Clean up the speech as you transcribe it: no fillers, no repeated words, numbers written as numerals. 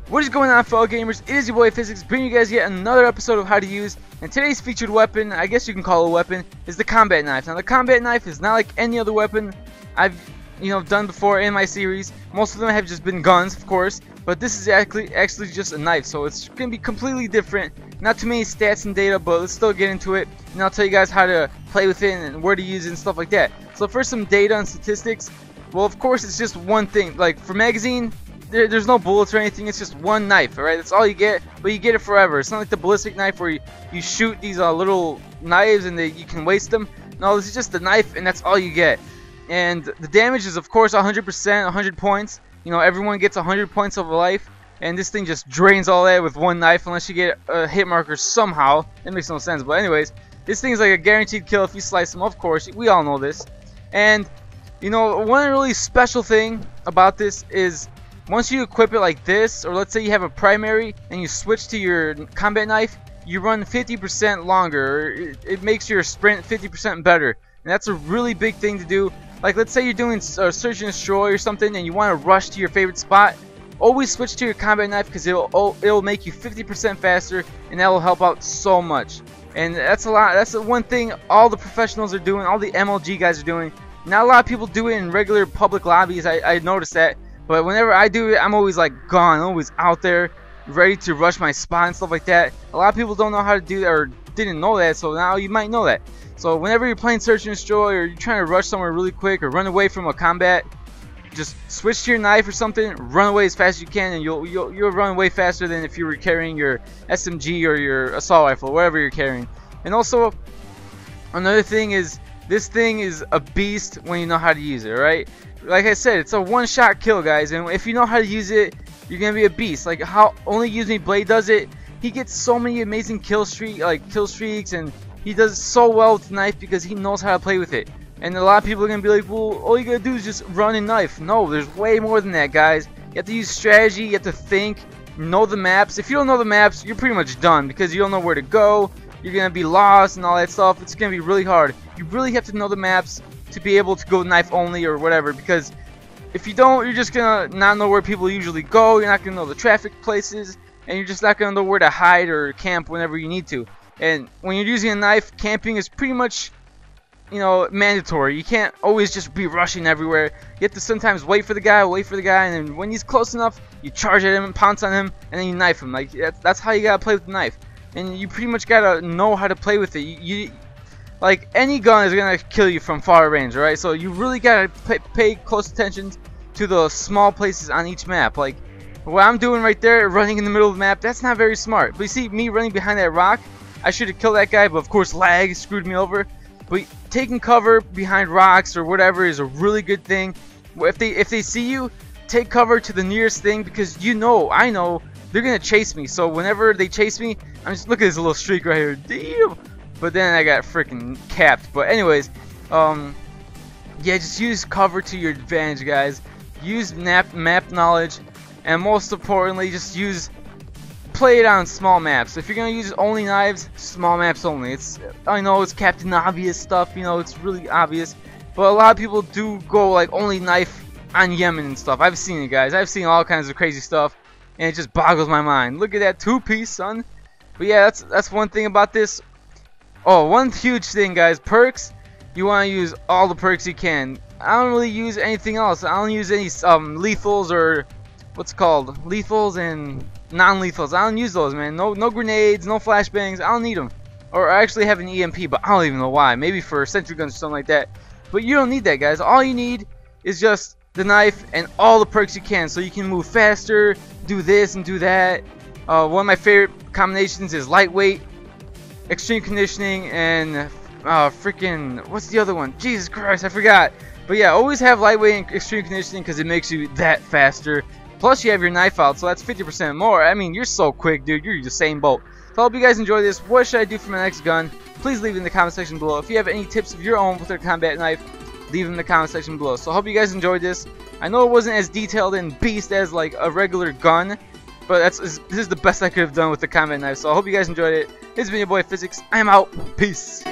What is going on, fellow gamers? It is your boy physicx, bringing you guys yet another episode of how to use. And today's featured weapon, I guess you can call it a weapon, is the combat knife. Now the combat knife is not like any other weapon I've done before in my series. Most of them have just been guns, of course, but this is actually just a knife, so it's gonna be completely different. Not too many stats and data, but let's still get into it, and I'll tell you guys how to play with it and where to use it and stuff like that. So first, some data and statistics. Well, of course, it's just one thing. Like for magazine, there's no bullets or anything. It's just one knife, alright? That's all you get, but you get it forever. It's not like the ballistic knife where you shoot these little knives and you can waste them. No, this is just the knife, and that's all you get. And the damage is, of course, 100%, 100 points. You know, everyone gets 100 points of life, and this thing just drains all that with one knife unless you get a hit marker somehow. That makes no sense, but anyways, this thing's like a guaranteed kill if you slice them, of course. We all know this. And, you know, one really special thing about this is once you equip it like this, or let's say you have a primary and you switch to your combat knife, you run 50% longer. It makes your sprint 50% better, and that's a really big thing to do. Like let's say you're doing search and destroy or something and you want to rush to your favorite spot, always switch to your combat knife because it'll make you 50% faster, and that will help out so much. And that's a lot. That's the one thing all the professionals are doing, all the MLG guys are doing. Not a lot of people do it in regular public lobbies. I noticed that. But whenever I do it, I'm always like gone, always out there, ready to rush my spot and stuff like that. A lot of people don't know how to do that or didn't know that, so now you might know that. So whenever you're playing search and destroy, or you're trying to rush somewhere really quick or run away from a combat, just switch to your knife or something, run away as fast as you can, and you'll run way faster than if you were carrying your SMG or your assault rifle, whatever you're carrying. And also, another thing is, this thing is a beast when you know how to use it, right? Like I said, it's a one-shot kill, guys, and if you know how to use it, you're gonna be a beast. Like how only Use Me Blade does it, he gets so many amazing kill streaks, and he does so well with the knife because he knows how to play with it. And a lot of people are gonna be like, well, all you gotta do is just run and knife. No, there's way more than that, guys. You have to use strategy, you have to think, know the maps. If you don't know the maps, you're pretty much done because you don't know where to go. You're gonna be lost and all that stuff. It's gonna be really hard. You really have to know the maps to be able to go knife only or whatever, because if you don't, you're just gonna not know where people usually go. You're not gonna know the traffic places, and you're just not gonna know where to hide or camp whenever you need to. And when you're using a knife, camping is pretty much, you know, mandatory. You can't always just be rushing everywhere. You have to sometimes wait for the guy, and then when he's close enough, you charge at him and pounce on him, and then you knife him. Like that's how you gotta play with the knife. And you pretty much gotta know how to play with it. Like any gun is gonna kill you from far range, right? So you really gotta pay close attention to the small places on each map. Like what I'm doing right there, running in the middle of the map, that's not very smart. But you see me running behind that rock, I should have killed that guy, but of course lag screwed me over. But taking cover behind rocks or whatever is a really good thing. If they see you, take cover to the nearest thing, because I know they're gonna chase me. So whenever they chase me, I'm just look at this little streak right here. Damn. But then I got freaking capped. But anyways, yeah, just use cover to your advantage, guys. Use map knowledge, and most importantly, just play it on small maps. If you're gonna use only knives, small maps only. I know it's Captain Obvious stuff, you know, it's really obvious, but a lot of people do go like only knife on Yemen and stuff. I've seen it, guys. I've seen all kinds of crazy stuff, and it just boggles my mind. Look at that two-piece, son. But yeah, that's one thing about this. Oh, one huge thing, guys, perks. You want to use all the perks you can. I don't really use anything else. I don't use any lethals, or what's called lethals and non-lethals. I don't use those, man. No grenades, no flashbangs. I don't need them. Or I actually have an EMP, but I don't even know why. Maybe for sentry guns or something like that. But you don't need that, guys. All you need is just the knife and all the perks you can, so you can move faster, do this and do that. One of my favorite combinations is lightweight, extreme conditioning, and freaking what's the other one? Jesus Christ, I forgot. But yeah, always have lightweight and extreme conditioning because it makes you that faster. Plus you have your knife out, so that's 50% more. I mean, you're so quick, dude. You're the same boat. So I hope you guys enjoy this. What should I do for my next gun? Please leave it in the comment section below. If you have any tips of your own with your combat knife, leave them in the comment section below. So I hope you guys enjoyed this. I know it wasn't as detailed and beast as like a regular gun, but this is the best I could have done with the combat knife. So I hope you guys enjoyed it. This has been your boy physicx. I am out. Peace.